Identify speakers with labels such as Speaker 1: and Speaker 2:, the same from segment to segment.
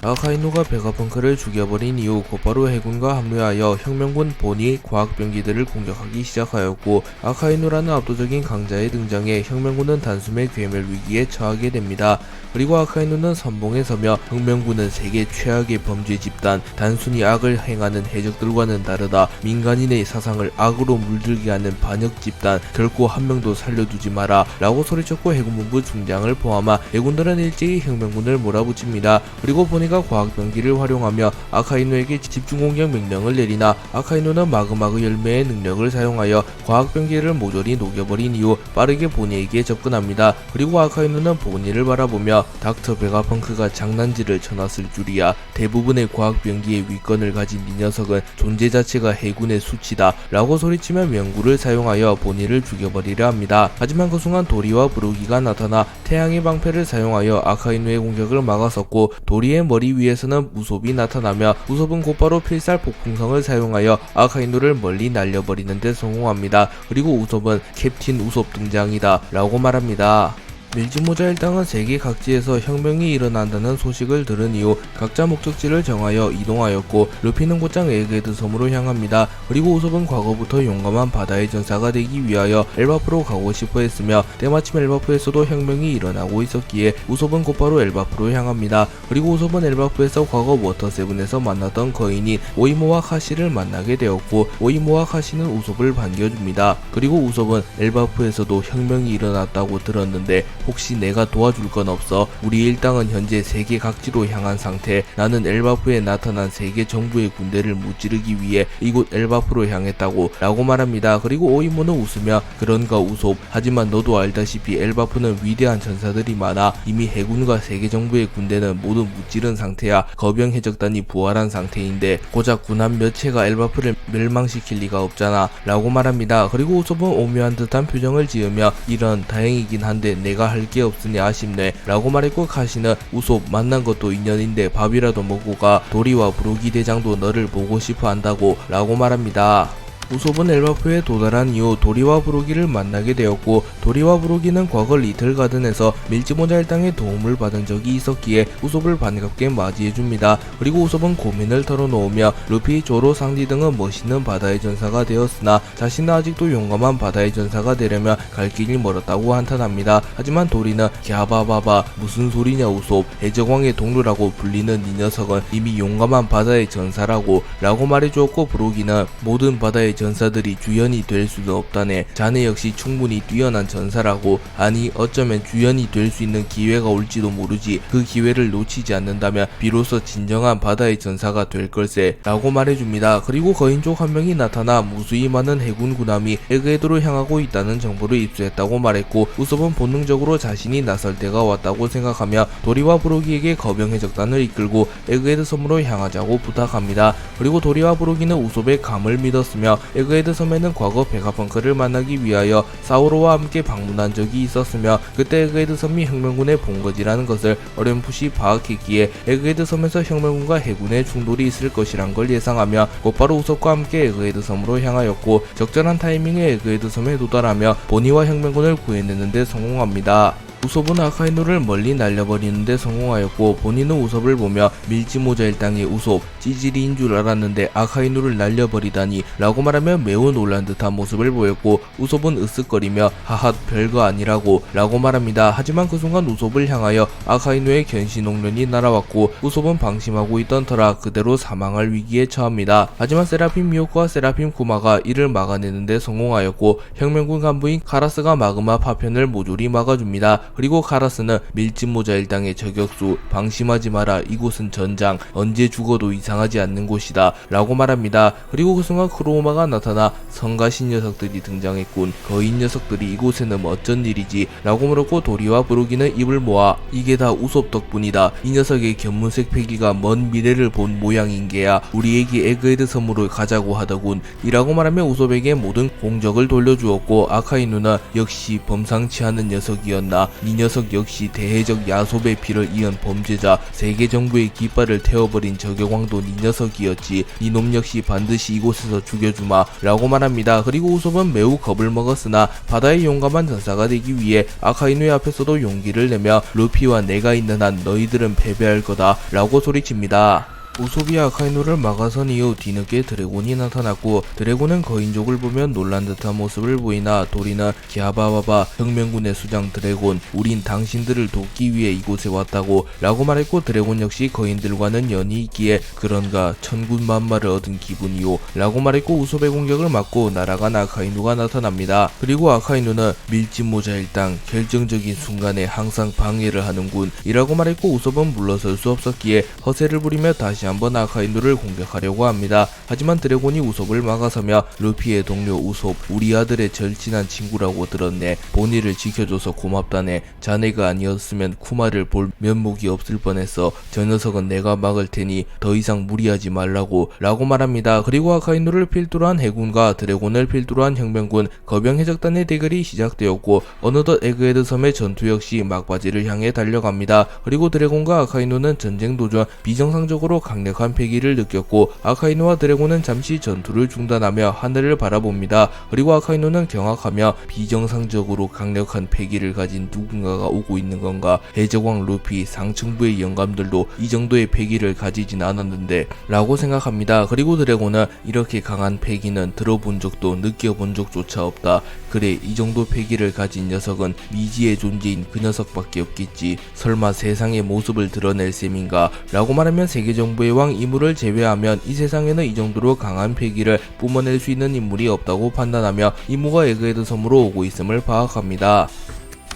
Speaker 1: 아카이누가 베가펑크를 죽여버린 이후 곧바로 해군과 합류하여 혁명군 본이 과학병기들을 공격하기 시작하였고, 아카이누라는 압도적인 강자의 등장에 혁명군은 단숨에 괴멸 위기에 처하게 됩니다. 그리고 아카이누는 선봉에 서며 혁명군은 세계 최악의 범죄 집단, 단순히 악을 행하는 해적들과는 다르다, 민간인의 사상을 악으로 물들게 하는 반역 집단, 결코 한 명도 살려두지 마라 라고 소리쳤고, 해군본부 중장을 포함한 해군들은 일제히 혁명군을 몰아붙입니다. 그리고 보니가 과학병기를 활용하며 아카이누에게 집중공격 명령을 내리나, 아카이누는 마그마그 열매의 능력을 사용하여 과학병기를 모조리 녹여버린 이후 빠르게 보니에게 접근합니다. 그리고 아카이누는 보니를 바라보며 닥터 베가펑크가 장난질을 쳐놨을 줄이야, 대부분의 과학병기의 위권을 가진 이 녀석은 존재 자체가 해군의 수치다 라고 소리치며 명구를 사용하여 보니를 죽여버리려 합니다. 하지만 그 순간 도리와 브루기가 나타나 태양의 방패를 사용하여 아카이누의 공격을 막았었고, 도리의 머리 위에서는 우솝이 나타나며 우솝은 곧바로 필살 폭풍성을 사용하여 아카이누를 멀리 날려버리는 데 성공합니다. 그리고 우솝은 캡틴 우솝 등장이다 라고 말합니다. 밀지모자 일당은 세계 각지에서 혁명이 일어난다는 소식을 들은 이후 각자 목적지를 정하여 이동하였고, 루피는 곧장 에그헤드 섬으로 향합니다. 그리고 우솝은 과거부터 용감한 바다의 전사가 되기 위하여 엘바프로 가고 싶어 했으며, 때마침 엘바프에서도 혁명이 일어나고 있었기에 우솝은 곧바로 엘바프로 향합니다. 그리고 우솝은 엘바프에서 과거 워터7에서 만났던 거인인 오이모와 카시를 만나게 되었고, 오이모와 카시는 우솝을 반겨줍니다. 그리고 우솝은 엘바프에서도 혁명이 일어났다고 들었는데 혹시 내가 도와줄 건 없어? 우리 일당은 현재 세계 각지로 향한 상태. 나는 엘바프에 나타난 세계 정부의 군대를 무찌르기 위해 이곳 엘바프로 향했다고 라고 말합니다. 그리고 오이모는 웃으며 그런가 우솝, 하지만 너도 알다시피 엘바프는 위대한 전사들이 많아. 이미 해군과 세계 정부의 군대는 모두 무찌른 상태야. 거병 해적단이 부활한 상태인데 고작 군 한 몇 채가 엘바프를 멸망시킬 리가 없잖아 라고 말합니다. 그리고 우솝은 오묘한 듯한 표정을 지으며 이런 다행이긴 한데 내가 할 게 없으니 아쉽네 라고 말했고, 카시는 우솝 만난 것도 인연인데 밥이라도 먹고 가. 도리와 브루기 대장도 너를 보고 싶어 한다고 라고 말합니다. 우솝은 엘바프에 도달한 이후 도리와 브루기를 만나게 되었고, 도리와 브루기는 과거 리틀가든에서 밀지모자 일당의 도움을 받은 적이 있었기에 우솝을 반갑게 맞이해줍니다. 그리고 우솝은 고민을 털어놓으며 루피, 조로, 상디 등은 멋있는 바다의 전사가 되었으나 자신은 아직도 용감한 바다의 전사가 되려면 갈 길이 멀었다고 한탄합니다. 하지만 도리는 갸바바바 무슨 소리냐 우솝, 해적왕의 동료라고 불리는 이 녀석은 이미 용감한 바다의 전사라고 라고 말해주었고, 브루기는 모든 바다의 전사들이 주연이 될 수는 없다네. 자네 역시 충분히 뛰어난 전사라고. 아니 어쩌면 주연이 될 수 있는 기회가 올지도 모르지. 그 기회를 놓치지 않는다면 비로소 진정한 바다의 전사가 될 걸세 라고 말해줍니다. 그리고 거인족 한 명이 나타나 무수히 많은 해군 군함이 에그헤드로 향하고 있다는 정보를 입수했다고 말했고, 우솝은 본능적으로 자신이 나설 때가 왔다고 생각하며 도리와 브루기에게 거병 해적단을 이끌고 에그헤드 섬으로 향하자고 부탁합니다. 그리고 도리와 브루기는 우솝의 감을 믿었으며 에그헤드 섬에는 과거 베가펑크를 만나기 위하여 사우로와 함께 방문한 적이 있었으며, 그때 에그헤드 섬이 혁명군의 본거지라는 것을 어렴풋이 파악했기에 에그헤드 섬에서 혁명군과 해군의 충돌이 있을 것이란 걸 예상하며 곧바로 우솝과 함께 에그헤드 섬으로 향하였고, 적절한 타이밍에 에그헤드 섬에 도달하며 보니와 혁명군을 구해내는데 성공합니다. 우솝은 아카이누를 멀리 날려버리는데 성공하였고, 본인은 우솝을 보며 밀지모자 일당의 우솝, 찌질이인 줄 알았는데 아카이누를 날려버리다니 라고 말하며 매우 놀란 듯한 모습을 보였고, 우솝은 으쓱거리며 하하 별거 아니라고 라고 말합니다. 하지만 그 순간 우솝을 향하여 아카이누의 견시농련이 날아왔고, 우솝은 방심하고 있던 터라 그대로 사망할 위기에 처합니다. 하지만 세라핌 미호크와 세라핌 쿠마가 이를 막아내는데 성공하였고, 혁명군 간부인 카라스가 마그마 파편을 모조리 막아줍니다. 그리고 카라스는 밀짚모자 일당의 저격수, 방심하지 마라, 이곳은 전장, 언제 죽어도 이상하지 않는 곳이다 라고 말합니다. 그리고 그 순간 크로우마가 나타나 성가신 녀석들이 등장했군, 거인 녀석들이 이곳에는 어쩐 일이지 라고 물었고, 도리와 브루기는 입을 모아 이게 다 우솝 덕분이다, 이 녀석의 견문색 패기가 먼 미래를 본 모양인 게야, 우리에게 에그헤드 섬으로 가자고 하더군 이라고 말하며 우솝에게 모든 공적을 돌려주었고, 아카이누는 역시 범상치 않은 녀석이었나, 이 녀석 역시 대해적 야솝의 피를 이은 범죄자, 세계 정부의 깃발을 태워버린 저격왕도 이 녀석이었지. 이놈 역시 반드시 이곳에서 죽여주마 라고 말합니다. 그리고 우솝은 매우 겁을 먹었으나 바다의 용감한 전사가 되기 위해 아카이누의 앞에서도 용기를 내며 루피와 내가 있는 한 너희들은 패배할 거다 라고 소리칩니다. 우솝이 아카이누를 막아선 이후 뒤늦게 드래곤이 나타났고, 드래곤은 거인족을 보면 놀란 듯한 모습을 보이나 도리는 기아바바바 혁명군의 수장 드래곤, 우린 당신들을 돕기 위해 이곳에 왔다고 라고 말했고, 드래곤 역시 거인들과는 연이 있기에 그런가 천군만마를 얻은 기분이요 라고 말했고, 우솝의 공격을 막고 날아간 아카이누가 나타납니다. 그리고 아카이누는 밀짚모자일당 결정적인 순간에 항상 방해를 하는군 이라고 말했고, 우솝은 물러설 수 없었기에 허세를 부리며 다시 한번 아카이누를 공격하려고 합니다. 하지만 드래곤이 우솝을 막아서며 루피의 동료 우솝, 우리 아들의 절친한 친구라고 들었네. 보니를 지켜줘서 고맙다네. 자네가 아니었으면 쿠마를 볼 면목이 없을 뻔했어. 저 녀석은 내가 막을 테니 더 이상 무리하지 말라고 라고 말합니다. 그리고 아카이누를 필두로 한 해군과 드래곤을 필두로 한 혁명군, 거병 해적단의 대결이 시작되었고, 어느덧 에그헤드 섬의 전투 역시 막바지를 향해 달려갑니다. 그리고 드래곤과 아카이누는 전쟁 도중 비정상적으로 강력한 패기를 느꼈고, 아카이누와 드래곤은 잠시 전투를 중단하며 하늘을 바라봅니다. 그리고 아카이누는 경악하며 비정상적으로 강력한 패기를 가진 누군가가 오고 있는 건가? 해적왕 루피, 상층부의 영감들도 이 정도의 패기를 가지진 않았는데 라고 생각합니다. 그리고 드래곤은 이렇게 강한 패기는 들어본 적도 느껴본 적조차 없다. 그래, 이 정도 패기를 가진 녀석은 미지의 존재인 그 녀석밖에 없겠지. 설마 세상의 모습을 드러낼 셈인가? 라고 말하면 세계 정부의 왕 이무를 제외하면 이 세상에는 이 정도로 강한 패기를 뿜어낼 수 있는 인물이 없다고 판단하며 이무가 에그헤드 섬으로 오고 있음을 파악합니다.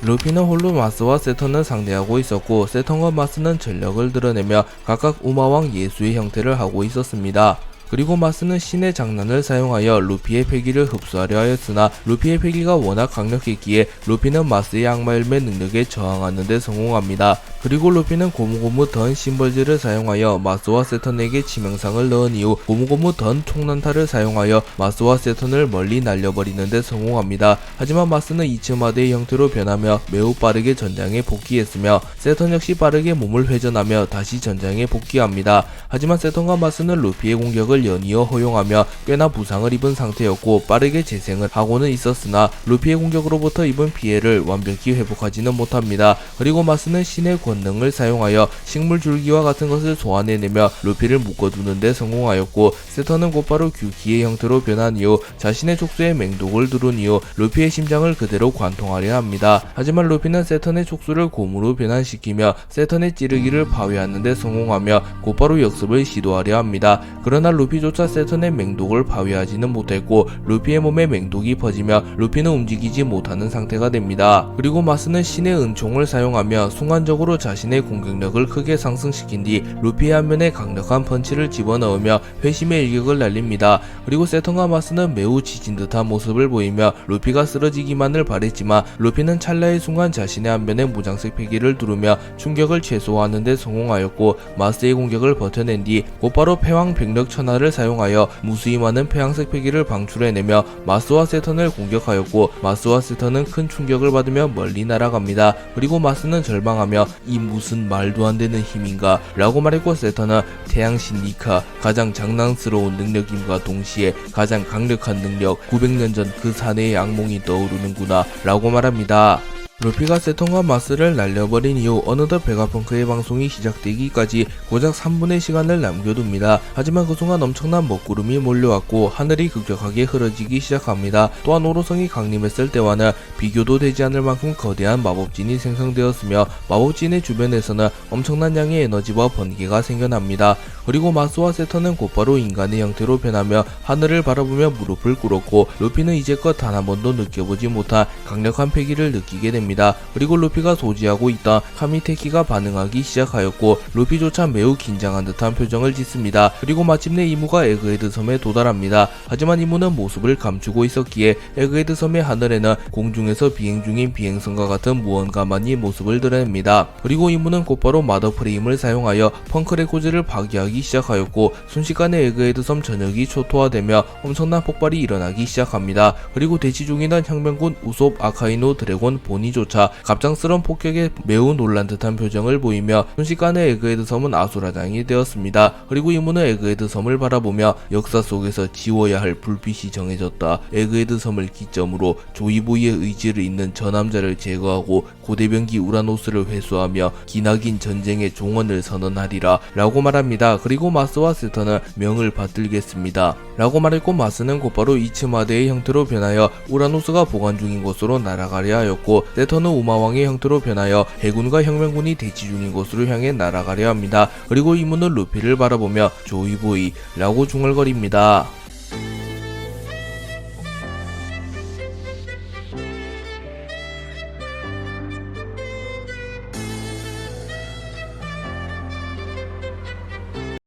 Speaker 1: 루피는 홀로 마스와 세턴을 상대하고 있었고, 세턴과 마스는 전력을 드러내며 각각 우마왕 예수의 형태를 하고 있었습니다. 그리고 마스는 신의 장난을 사용하여 루피의 패기를 흡수하려 하였으나 루피의 패기가 워낙 강력했기에 루피는 마스의 악마열매 능력에 저항하는 데 성공합니다. 그리고 루피는 고무고무 던 심벌즈를 사용하여 마스와 세턴에게 치명상을 넣은 이후 고무고무 던 총난타를 사용하여 마스와 세턴을 멀리 날려버리는 데 성공합니다. 하지만 마스는 이츠마대의 형태로 변하며 매우 빠르게 전장에 복귀했으며, 세턴 역시 빠르게 몸을 회전하며 다시 전장에 복귀합니다. 하지만 세턴과 마스는 루피의 공격을 연이어 허용하며 꽤나 부상을 입은 상태였고, 빠르게 재생을 하고는 있었으나 루피의 공격으로부터 입은 피해를 완벽히 회복하지는 못합니다. 그리고 마스는 신의 권능을 사용하여 식물 줄기와 같은 것을 소환해내며 루피를 묶어두는 데 성공하였고, 세턴은 곧바로 규키의 형태로 변한 이후 자신의 촉수에 맹독을 두른 이후 루피의 심장을 그대로 관통하려 합니다. 하지만 루피는 세턴의 촉수를 곰으로 변환시키며 세턴의 찌르기를 파괴하는 데 성공하며 곧바로 역습을 시도하려 합니다. 그러나 루피조차 세턴의 맹독을 파괴하지는 못했고, 루피의 몸에 맹독이 퍼지며 루피는 움직이지 못하는 상태가 됩니다. 그리고 마스는 신의 은총을 사용하며 순간적으로 자신의 공격력을 크게 상승시킨 뒤 루피의 안면에 강력한 펀치를 집어넣으며 회심의 일격을 날립니다. 그리고 세턴과 마스는 매우 지친 듯한 모습을 보이며 루피가 쓰러지기만을 바랬지만, 루피는 찰나의 순간 자신의 안면에 무장색 패기를 두르며 충격을 최소화하는 데 성공하였고, 마스의 공격을 버텨낸 뒤 곧바로 패왕 백력 천하를 사용하여 무수히 많은 폐왕색 패기를 방출해내며 마스와 세턴을 공격하였고, 마스와 세턴은 큰 충격을 받으며 멀리 날아갑니다. 그리고 마스는 절망하며 이 무슨 말도 안 되는 힘인가 라고 말했고, 세턴은 태양신 니카, 가장 장난스러운 능력임과 동시에 가장 강력한 능력, 900년 전 그 사내의 악몽이 떠오르는구나 라고 말합니다. 루피가 세턴과 마스를 날려버린 이후 어느덧 베가펑크의 방송이 시작되기까지 고작 3분의 시간을 남겨둡니다. 하지만 그 순간 엄청난 먹구름이 몰려왔고 하늘이 급격하게 흐려지기 시작합니다. 또한 오로성이 강림했을 때와는 비교도 되지 않을 만큼 거대한 마법진이 생성되었으며, 마법진의 주변에서는 엄청난 양의 에너지와 번개가 생겨납니다. 그리고 마스와 세턴은 곧바로 인간의 형태로 변하며 하늘을 바라보며 무릎을 꿇었고, 루피는 이제껏 단 한 번도 느껴보지 못한 강력한 패기를 느끼게 됩니다. 그리고 루피가 소지하고 있던 카미테키가 반응하기 시작하였고, 루피조차 매우 긴장한 듯한 표정을 짓습니다. 그리고 마침내 이무가 에그헤드 섬에 도달합니다. 하지만 이무는 모습을 감추고 있었기에 에그헤드 섬의 하늘에는 공중에서 비행 중인 비행선과 같은 무언가만이 모습을 드러냅니다. 그리고 이무는 곧바로 마더 프레임을 사용하여 펑크 레코즈를 파괴하기 일어나기 시작하였고 순식간에 에그헤드 섬 전역이 초토화되며 엄청난 폭발이 일어나기 시작합니다. 그리고 대치 중이던 혁명군 우솝, 아카이누, 드래곤, 보니조차 갑작스런 폭격에 매우 놀란 듯한 표정을 보이며 순식간에 에그헤드 섬은 아수라장이 되었습니다. 그리고 이문은 에그헤드 섬을 바라보며 역사 속에서 지워야 할 불빛이 정해졌다. 에그헤드 섬을 기점으로 조이보이의 의지를 잇는 저 남자를 제거하고 고대병기 우라노스를 회수하며 기나긴 전쟁의 종언을 선언하리라 라고 말합니다. 그리고 마스와 세턴은 명을 받들겠습니다 라고 말했고, 마스는 곧바로 이츠마대의 형태로 변하여 우라노스가 보관 중인 곳으로 날아가려 하였고, 세턴은 우마왕의 형태로 변하여 해군과 혁명군이 대치 중인 곳으로 향해 날아가려 합니다. 그리고 이문은 루피를 바라보며 조이보이 라고 중얼거립니다.